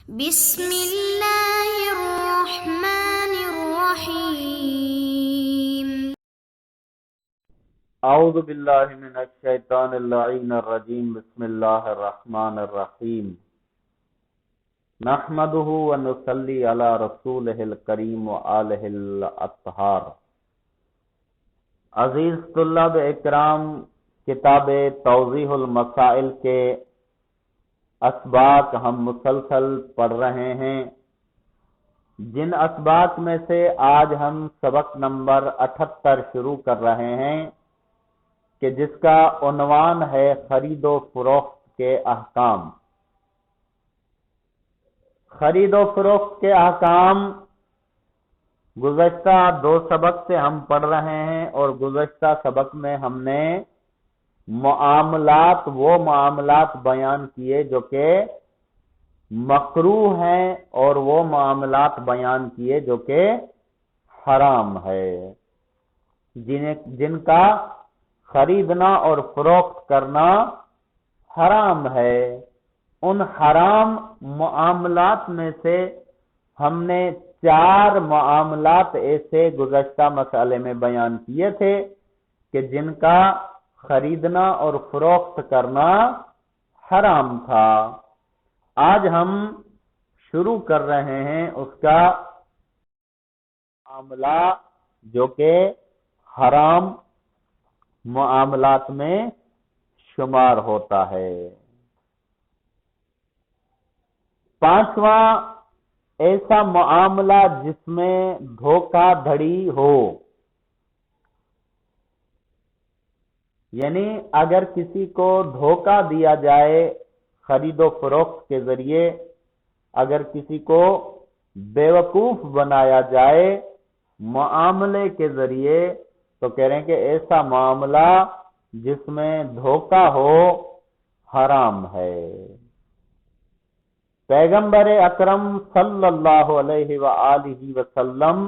بسم اللہ الرحمن الرحیم۔ اعوذ باللہ من الشیطان اللعین الرجیم، بسم اللہ الرحمن الرحیم، نحمدہ ونصلی علی رسولہ الکریم وآلہ الاطہار۔ عزیز طلاب اکرام، کتاب توضیح المسائل کے اسباق ہم مسلسل پڑھ رہے ہیں، جن اسباق میں سے آج ہم سبق نمبر 78 شروع کر رہے ہیں کہ جس کا عنوان ہے خرید و فروخت کے احکام۔ خرید و فروخت کے احکام گزشتہ 2 سبق سے ہم پڑھ رہے ہیں، اور گزشتہ سبق میں ہم نے وہ معاملات بیان کیے جو کہ مکروہ ہیں، اور وہ معاملات بیان کیے جو کہ حرام ہے، جن کا خریدنا اور فروخت کرنا حرام ہے۔ ان حرام معاملات میں سے ہم نے 4 معاملات ایسے گزشتہ مسئلے میں بیان کیے تھے کہ جن کا خریدنا اور فروخت کرنا حرام تھا۔ آج ہم شروع کر رہے ہیں اس کا معاملہ جو کہ حرام معاملات میں شمار ہوتا ہے۔ 5واں ایسا معاملہ جس میں دھوکہ دھڑی ہو، یعنی اگر کسی کو دھوکہ دیا جائے خرید و فروخت کے ذریعے، اگر کسی کو بیوقوف بنایا جائے معاملے کے ذریعے، تو کہہ رہے ہیں کہ ایسا معاملہ جس میں دھوکہ ہو حرام ہے۔ پیغمبر اکرم صلی اللہ علیہ وآلہ وسلم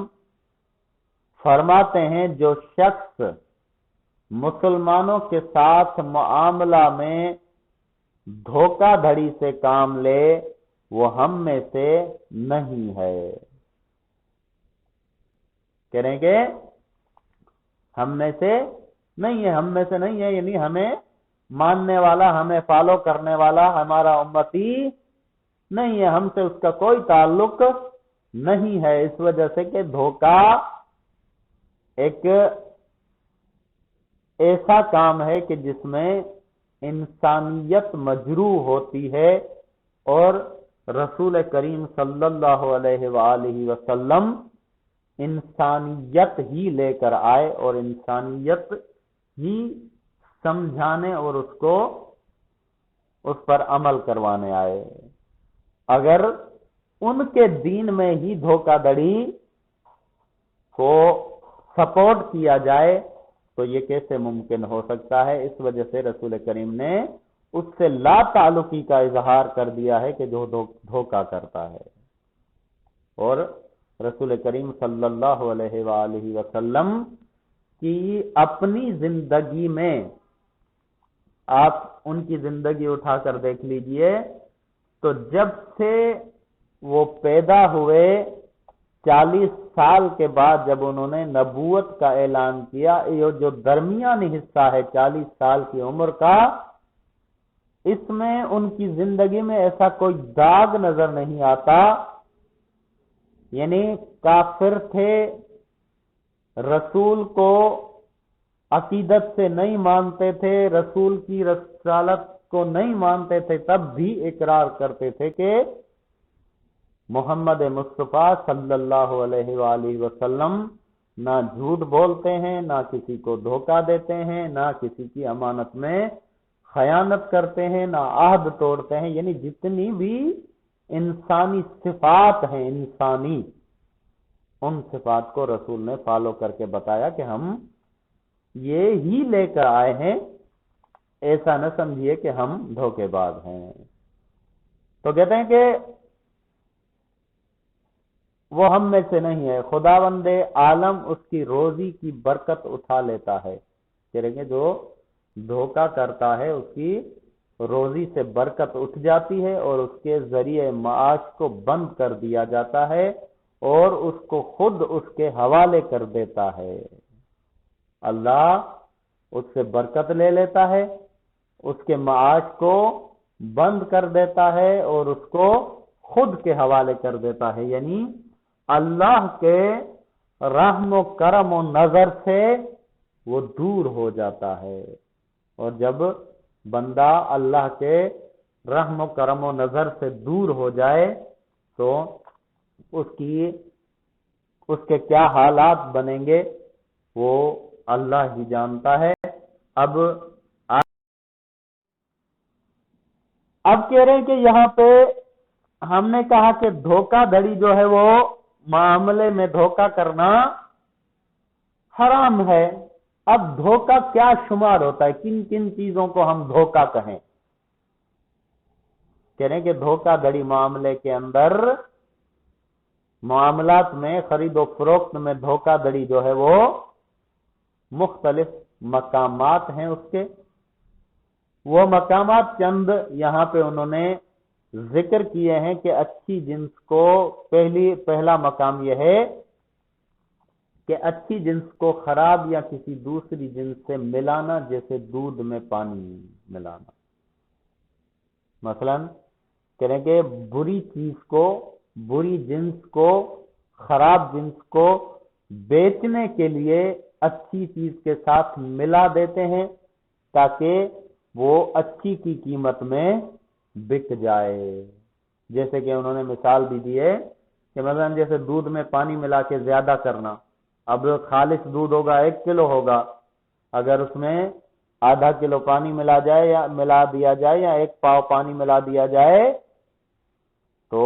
فرماتے ہیں جو شخص مسلمانوں کے ساتھ معاملہ میں دھوکہ دھڑی سے کام لے وہ ہم میں سے نہیں ہے۔ کہہ رہے ہیں کہ ہم میں سے نہیں ہے، ہم میں سے نہیں ہے، یعنی ہمیں ماننے والا، ہمیں فالو کرنے والا ہمارا امتی نہیں ہے، ہم سے اس کا کوئی تعلق نہیں ہے، اس وجہ سے کہ دھوکہ ایک ایسا کام ہے کہ جس میں انسانیت مجروح ہوتی ہے، اور رسول کریم صلی اللہ علیہ وآلہ وسلم انسانیت ہی لے کر آئے، اور انسانیت ہی سمجھانے اور اس پر عمل کروانے آئے۔ اگر ان کے دین میں ہی دھوکہ دھڑی کو سپورٹ کیا جائے تو یہ کیسے ممکن ہو سکتا ہے؟ اس وجہ سے رسول کریم نے اس سے لا تعلقی کا اظہار کر دیا ہے کہ جو دھوکہ کرتا ہے۔ اور رسول کریم صلی اللہ علیہ وآلہ وسلم کی اپنی زندگی میں آپ ان کی زندگی اٹھا کر دیکھ لیجئے، تو جب سے وہ پیدا ہوئے 40 سال کے بعد جب انہوں نے نبوت کا اعلان کیا، یہ جو درمیانی حصہ ہے 40 سال کی عمر کا، اس میں ان کی زندگی میں ایسا کوئی داغ نظر نہیں آتا، یعنی کافر تھے، رسول کو عقیدت سے نہیں مانتے تھے، رسول کی رسالت کو نہیں مانتے تھے، تب بھی اقرار کرتے تھے کہ محمد مصطفیٰ صلی اللہ علیہ وآلہ وسلم نہ جھوٹ بولتے ہیں، نہ کسی کو دھوکہ دیتے ہیں، نہ کسی کی امانت میں خیانت کرتے ہیں، نہ عہد توڑتے ہیں، یعنی جتنی بھی انسانی صفات ہیں انسانی، ان صفات کو رسول نے فالو کر کے بتایا کہ ہم یہ ہی لے کر آئے ہیں، ایسا نہ سمجھیے کہ ہم دھوکے باز ہیں۔ تو کہتے ہیں کہ وہ ہم میں سے نہیں ہے، خداوند عالم اس کی روزی کی برکت اٹھا لیتا ہے۔ کہہ رہے ہیں جو دھوکہ کرتا ہے اس کی روزی سے برکت اٹھ جاتی ہے اور اس کے ذریعے معاش کو بند کر دیا جاتا ہے اور اس کو خود اس کے حوالے کر دیتا ہے۔ اللہ اس سے برکت لے لیتا ہے، اس کے معاش کو بند کر دیتا ہے اور اس کو خود کے حوالے کر دیتا ہے، یعنی اللہ کے رحم و کرم و نظر سے وہ دور ہو جاتا ہے۔ اور جب بندہ اللہ کے رحم و کرم و نظر سے دور ہو جائے تو اس کے کیا حالات بنیں گے وہ اللہ ہی جانتا ہے۔ اب کہہ رہے ہیں کہ یہاں پہ ہم نے کہا کہ دھوکہ دھڑی جو ہے وہ معاملے میں دھوکہ کرنا حرام ہے۔ اب دھوکہ کیا شمار ہوتا ہے، کن کن چیزوں کو ہم دھوکہ کہیں؟ کہہ رہے ہیں کہ دھوکہ دھڑی معاملے کے اندر، معاملات میں، خرید و فروخت میں دھوکہ دھڑی جو ہے وہ مختلف مقامات ہیں اس کے۔ وہ مقامات چند یہاں پہ انہوں نے ذکر کیے ہیں کہ اچھی جنس کو پہلا مقام یہ ہے کہ اچھی جنس کو خراب یا کسی دوسری جنس سے ملانا، جیسے دودھ میں پانی ملانا۔ مثلا کہیں کہ بری چیز کو، بری جنس کو، خراب جنس کو بیچنے کے لیے اچھی چیز کے ساتھ ملا دیتے ہیں تاکہ وہ اچھی کی قیمت میں بک جائے۔ جیسے کہ انہوں نے مثال بھی دی ہے کہ مثلا جیسے دودھ میں پانی ملا کے زیادہ کرنا، اب خالص دودھ ہوگا 1 کلو ہوگا، اگر اس میں آدھا کلو پانی ملا دیا جائے یا 1 پاؤ پانی ملا دیا جائے تو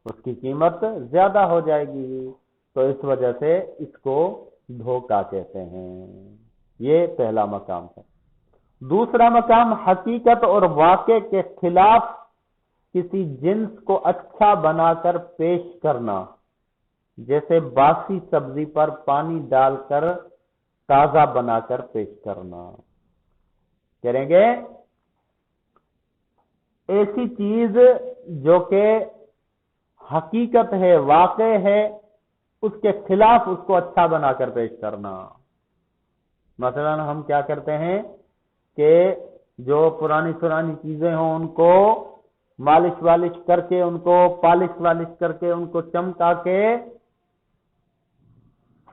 اس کی قیمت زیادہ ہو جائے گی، تو اس وجہ سے اس کو دھوکہ کہتے ہیں۔ یہ پہلا مقام ہے۔ دوسرا مقام حقیقت اور واقع کے خلاف کسی جنس کو اچھا بنا کر پیش کرنا، جیسے باسی سبزی پر پانی ڈال کر تازہ بنا کر پیش کرنا۔ کریں گے ایسی چیز جو کہ حقیقت ہے، واقع ہے، اس کے خلاف اس کو اچھا بنا کر پیش کرنا۔ مثلا ہم کیا کرتے ہیں کہ جو پرانی چیزیں ہوں ان کو مالش والش کر کے، ان کو پالش والش کر کے، ان کو چمکا کے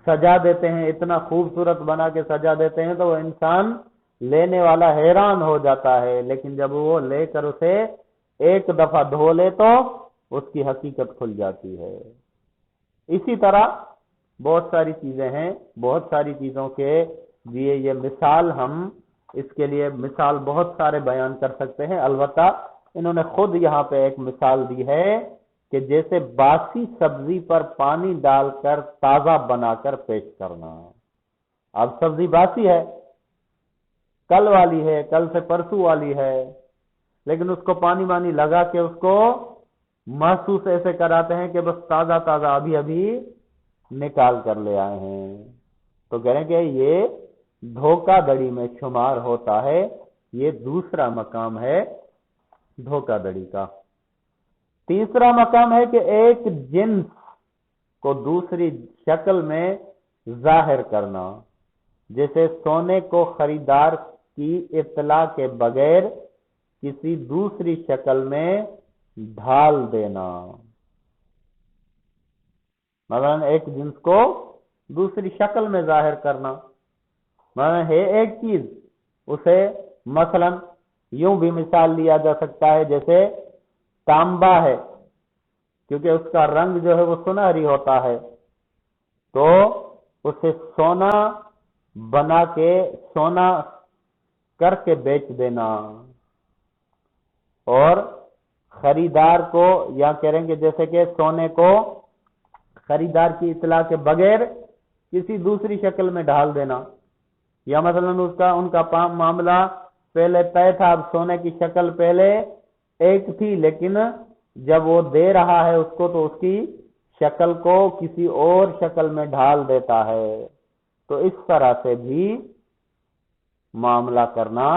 سجا دیتے ہیں، اتنا خوبصورت بنا کے سجا دیتے ہیں تو وہ انسان لینے والا حیران ہو جاتا ہے، لیکن جب وہ لے کر اسے ایک دفعہ دھو لے تو اس کی حقیقت کھل جاتی ہے۔ اسی طرح بہت ساری چیزیں ہیں، بہت ساری چیزوں کے لیے یہ مثال، ہم اس کے لیے مثال بہت سارے بیان کر سکتے ہیں، البتہ انہوں نے خود یہاں پہ ایک مثال دی ہے کہ جیسے باسی سبزی پر پانی ڈال کر تازہ بنا کر پیش کرنا۔ اب سبزی باسی ہے، کل والی ہے، کل سے پرسوں والی ہے، لیکن اس کو پانی وانی لگا کے اس کو محسوس ایسے کراتے ہیں کہ بس تازہ تازہ ابھی ابھی نکال کر لے آئے ہیں، تو کہہ رہے ہیں کہ یہ دھوکہ دھڑی میں شمار ہوتا ہے۔ یہ دوسرا مقام ہے دھوکہ دھڑی کا۔ تیسرا مقام ہے کہ ایک جنس کو دوسری شکل میں ظاہر کرنا، جیسے سونے کو خریدار کی اطلاع کے بغیر کسی دوسری شکل میں ڈھال دینا۔ مثلا ایک جنس کو دوسری شکل میں ظاہر کرنا، مثلا ہے ایک چیز، اسے مثلا یوں بھی مثال لیا جا سکتا ہے جیسے تانبا ہے، کیونکہ اس کا رنگ جو ہے وہ سنہری ہوتا ہے، تو اسے سونا بنا کے، سونا کر کے بیچ دینا، اور خریدار کو، یا کہیں گے جیسے کہ سونے کو خریدار کی اطلاع کے بغیر کسی دوسری شکل میں ڈھال دینا، یا مثلا ان کا معاملہ پہلے طے تھا، اب سونے کی شکل پہلے ایک تھی، لیکن جب وہ دے رہا ہے اس کو تو اس کی شکل کو کسی اور شکل میں ڈھال دیتا ہے، تو اس طرح سے بھی معاملہ کرنا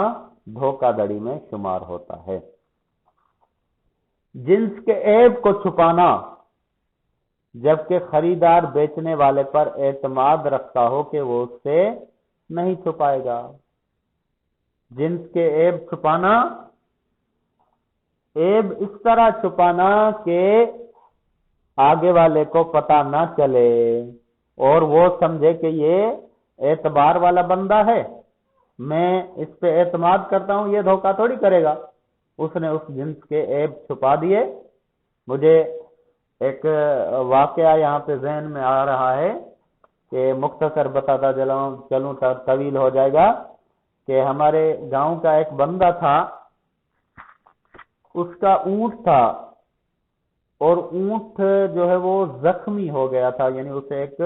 دھوکہ دڑی میں شمار ہوتا ہے۔ جنس کے عیب کو چھپانا، جبکہ خریدار بیچنے والے پر اعتماد رکھتا ہو کہ وہ اس سے نہیں چھپائے گا۔ جنس کے عیب چھپانا، عیب اس طرح چھپانا کہ آگے والے کو پتہ نہ چلے اور وہ سمجھے کہ یہ اعتبار والا بندہ ہے، میں اس پہ اعتماد کرتا ہوں، یہ دھوکہ تھوڑی کرے گا۔ اس نے اس جنس کے عیب چھپا دیے۔ مجھے ایک واقعہ یہاں پہ ذہن میں آ رہا ہے کہ مختصر بتاتا چلوں طویل ہو جائے گا، کہ ہمارے گاؤں کا ایک بندہ تھا، اس کا اونٹ تھا اور اونٹ جو ہے وہ زخمی ہو گیا تھا، یعنی اسے ایک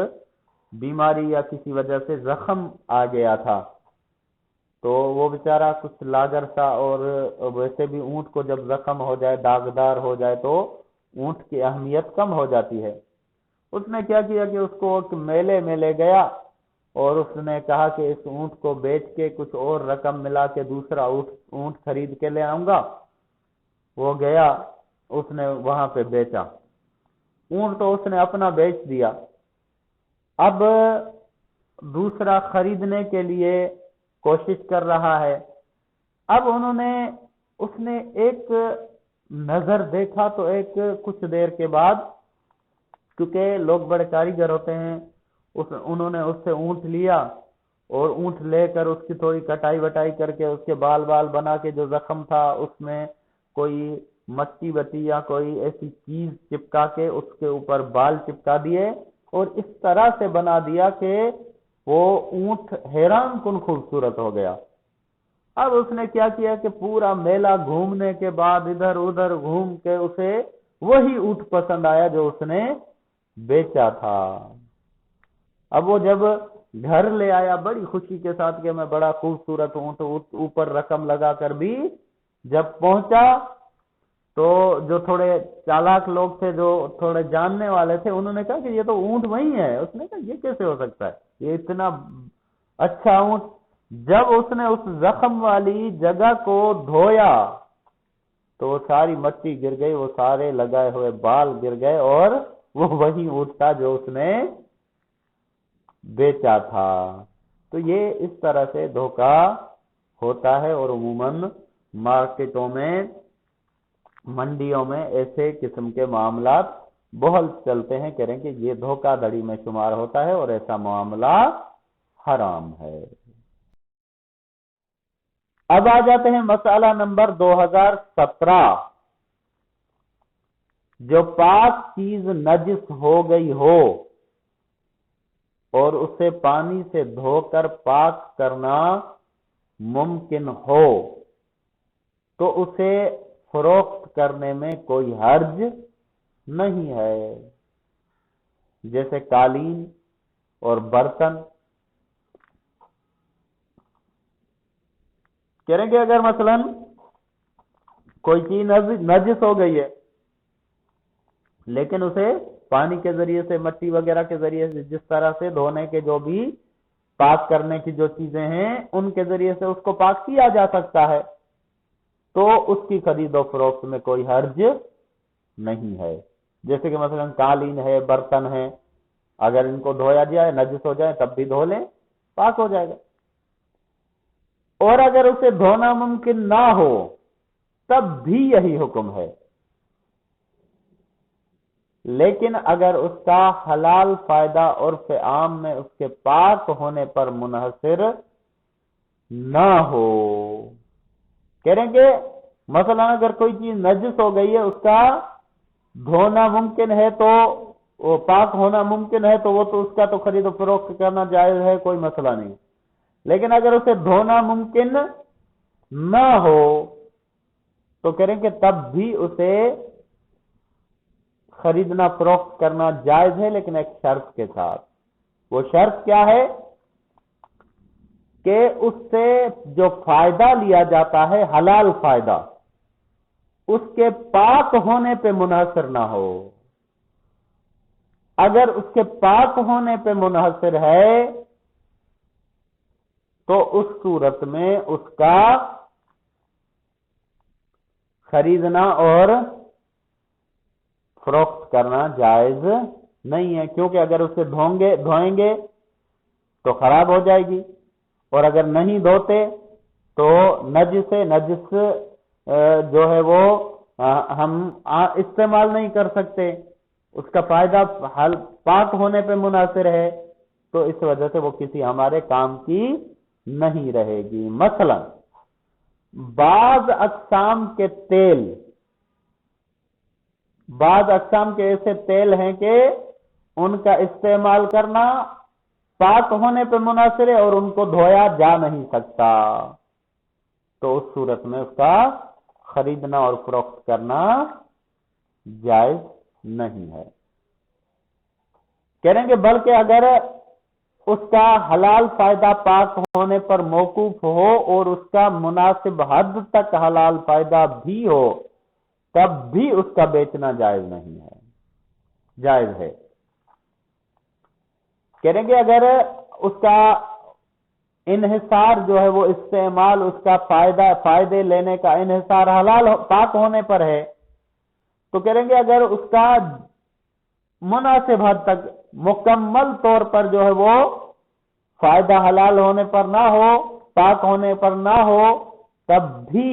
بیماری یا کسی وجہ سے زخم آ گیا تھا، تو وہ بیچارہ کچھ لاغر تھا، اور ویسے بھی اونٹ کو جب زخم ہو جائے، داغدار ہو جائے تو اونٹ کی اہمیت کم ہو جاتی ہے۔ اس نے کیا کیا کہ اس کو ایک میلے میں لے گیا اور اس نے کہا کہ اس اونٹ کو بیچ کے کچھ اور رقم ملا کے دوسرا اونٹ خرید کے لے آؤں گا۔ وہ گیا، اس نے وہاں پہ بیچا اونٹ، تو اس نے اپنا بیچ دیا۔ اب دوسرا خریدنے کے لیے کوشش کر رہا ہے۔ اب اس نے ایک نظر دیکھا تو ایک کچھ دیر کے بعد، کیونکہ لوگ بڑے کاریگر ہوتے ہیں، انہوں نے اس سے اونٹ لیا اور اونٹ لے کر اس کی تھوڑی کٹائی وٹائی کر کے اس کے بال بنا کے، جو زخم تھا اس میں کوئی مٹی بتی یا کوئی ایسی چیز چپکا کے اس کے اوپر بال چپکا دیے اور اس طرح سے بنا دیا کہ وہ اونٹ حیران کن خوبصورت ہو گیا۔ اب اس نے کیا کیا کہ پورا میلہ گھومنے کے بعد ادھر ادھر گھوم کے اسے وہی اونٹ پسند آیا جو اس نے بیچا تھا۔ اب وہ جب گھر لے آیا بڑی خوشی کے ساتھ کہ میں بڑا خوبصورت اونٹ، اوپر رقم لگا کر بھی جب پہنچا تو جو تھوڑے چالاک لوگ تھے، جو تھوڑے جاننے والے تھے، انہوں نے کہا کہ یہ تو اونٹ وہی ہے۔ اس نے کہا یہ کیسے ہو سکتا ہے، یہ اتنا اچھا اونٹ۔ جب اس نے اس زخم والی جگہ کو دھویا تو وہ ساری مٹی گر گئی، وہ سارے لگائے ہوئے بال گر گئے اور وہ وہی اونٹ تھا جو اس نے بیچا تھا۔ تو یہ اس طرح سے دھوکہ ہوتا ہے، اور عموماً مارکیٹوں میں، منڈیوں میں ایسے قسم کے معاملات بہت چلتے ہیں، کہہ رہے ہیں کہ یہ دھوکہ دڑی میں شمار ہوتا ہے اور ایسا معاملہ حرام ہے۔ اب آ جاتے ہیں مسئلہ نمبر 2017۔ جو پاک چیز نجس ہو گئی ہو اور اسے پانی سے دھو کر پاک کرنا ممکن ہو تو اسے فروخت کرنے میں کوئی حرج نہیں ہے، جیسے قالین اور برتن۔ کہہ رہے ہیں کہ اگر مثلا کوئی چیز نجس ہو گئی ہے لیکن اسے پانی کے ذریعے سے، مٹی وغیرہ کے ذریعے سے، جس طرح سے دھونے کے جو بھی پاک کرنے کی جو چیزیں ہیں ان کے ذریعے سے اس کو پاک کیا جا سکتا ہے، تو اس کی خرید و فروخت میں کوئی حرج نہیں ہے۔ جیسے کہ مثلا قالین ہے، برتن ہے، اگر ان کو دھویا جائے، نجس ہو جائے تب بھی دھو لیں، پاک ہو جائے گا۔ اور اگر اسے دھونا ممکن نہ ہو تب بھی یہی حکم ہے، لیکن اگر اس کا حلال فائدہ عرف عام میں اس کے پاک ہونے پر منحصر نہ ہو۔ کہہ رہے ہیں کہ مثلا اگر کوئی چیز نجس ہو گئی ہے، اس کا دھونا ممکن ہے تو وہ پاک ہونا ممکن ہے، تو وہ تو اس کا تو خرید و فروخت کرنا جائز ہے، کوئی مسئلہ نہیں۔ لیکن اگر اسے دھونا ممکن نہ ہو تو کہہ رہے ہیں کہ تب بھی اسے خریدنا فروخت کرنا جائز ہے، لیکن ایک شرط کے ساتھ۔ وہ شرط کیا ہے کہ اس سے جو فائدہ لیا جاتا ہے، حلال فائدہ، اس کے پاک ہونے پہ منحصر نہ ہو۔ اگر اس کے پاک ہونے پہ منحصر ہے تو اس صورت میں اس کا خریدنا اور فروخت کرنا جائز نہیں ہے، کیونکہ اگر اسے دھوئیں گے تو خراب ہو جائے گی، اور اگر نہیں دھوتے تو نجس جو ہے وہ ہم استعمال نہیں کر سکتے، اس کا فائدہ پاک ہونے پہ منحصر ہے، تو اس وجہ سے وہ کسی ہمارے کام کی نہیں رہے گی۔ مثلا بعض اقسام کے ایسے تیل ہیں کہ ان کا استعمال کرنا پاک ہونے پہ منحصر ہے اور ان کو دھویا جا نہیں سکتا، تو اس صورت میں اس کا خریدنا اور فروخت کرنا جائز نہیں ہے۔ کہہ رہے ہیں کہ بلکہ اگر اس کا حلال فائدہ پاک ہونے پر موقوف ہو اور اس کا مناسب حد تک حلال فائدہ بھی ہو تب بھی اس کا بیچنا جائز نہیں ہے، جائز ہے۔ کہہ رہے ہیں کہ اگر اس کا انحصار جو ہے وہ استعمال، اس کا فائدے لینے کا انحصار حلال پاک ہونے پر ہے، تو کہہ رہے ہیں کہ اگر اس کا مناسب حد تک مکمل طور پر جو ہے وہ فائدہ حلال ہونے پر نہ ہو، پاک ہونے پر نہ ہو، تب بھی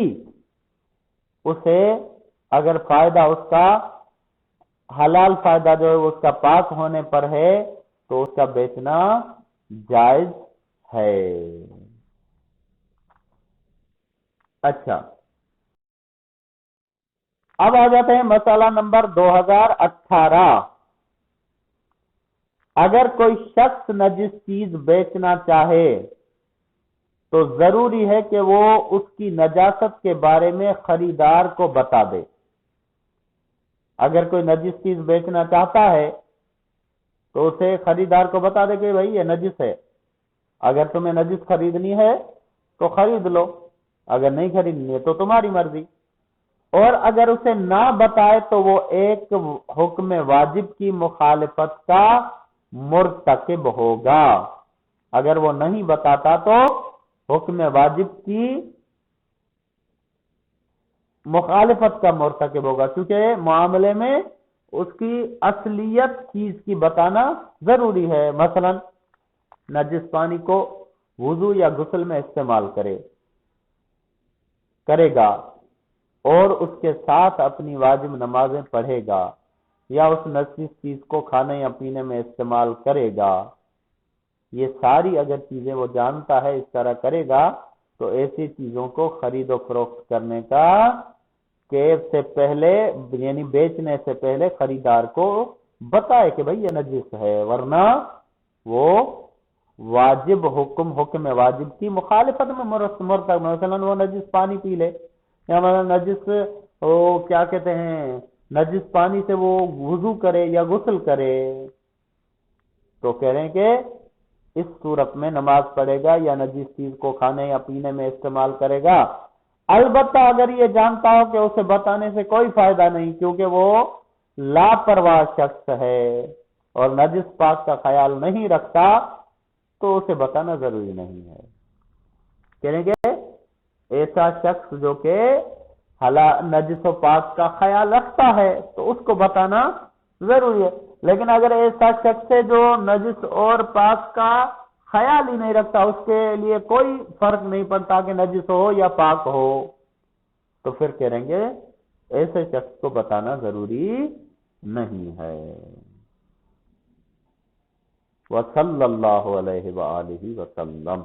اسے اگر فائدہ اس کا حلال فائدہ جو ہے اس کا پاک ہونے پر ہے تو اس کا بیچنا جائز ہے۔ اچھا، اب آ جاتے ہیں مسئلہ نمبر 2018۔ اگر کوئی شخص نجس چیز بیچنا چاہے تو ضروری ہے کہ وہ اس کی نجاست کے بارے میں خریدار کو بتا دے۔ اگر کوئی نجس چیز بیچنا چاہتا ہے تو اسے خریدار کو بتا دے کہ بھائی یہ نجس ہے، اگر تمہیں نجس خریدنی ہے تو خرید لو، اگر نہیں خریدنی ہے تو تمہاری مرضی۔ اور اگر اسے نہ بتائے تو وہ ایک حکم واجب کی مخالفت کا مرتکب ہوگا۔ اگر وہ نہیں بتاتا تو حکم واجب کی مخالفت کا مرتکب ہوگا، کیونکہ معاملے میں اس کی اصلیت چیز کی بتانا ضروری ہے۔ مثلا نجس پانی کو وضو یا غسل میں استعمال کرے گا اور اس کے ساتھ اپنی واجب نمازیں پڑھے گا، یا اس نجس چیز کو کھانے یا پینے میں استعمال کرے گا، یہ ساری اگر چیزیں وہ جانتا ہے اس طرح کرے گا، تو ایسی چیزوں کو خرید و فروخت کرنے کا سے پہلے یعنی بیچنے سے پہلے خریدار کو بتائے کہ بھئی یہ نجس ہے، ورنہ وہ واجب حکم واجب کی مخالفت میں مرتکب۔ مثلا وہ نجس پانی پی لے، یا مثلا نجس کیا کہتے ہیں نجس پانی سے وہ وضو کرے یا غسل کرے، تو کہہ رہے ہیں کہ اس صورت میں نماز پڑھے گا یا نجس چیز کو کھانے یا پینے میں استعمال کرے گا۔ البتہ اگر یہ جانتا ہو کہ اسے بتانے سے کوئی فائدہ نہیں، کیونکہ وہ لاپرواہ شخص ہے اور نجس پاک کا خیال نہیں رکھتا، تو اسے بتانا ضروری نہیں ہے۔ کہہ رہے کہ ایسا شخص جو کہ نجس و پاک کا خیال رکھتا ہے تو اس کو بتانا ضروری ہے، لیکن اگر ایسا شخص ہے جو نجس اور پاک کا خیال ہی نہیں رکھتا، اس کے لیے کوئی فرق نہیں پڑتا کہ نجس ہو یا پاک ہو، تو پھر کہیں گے ایسے شخص کو بتانا ضروری نہیں ہے۔ وصلی اللہ علیہ وآلہ وسلم۔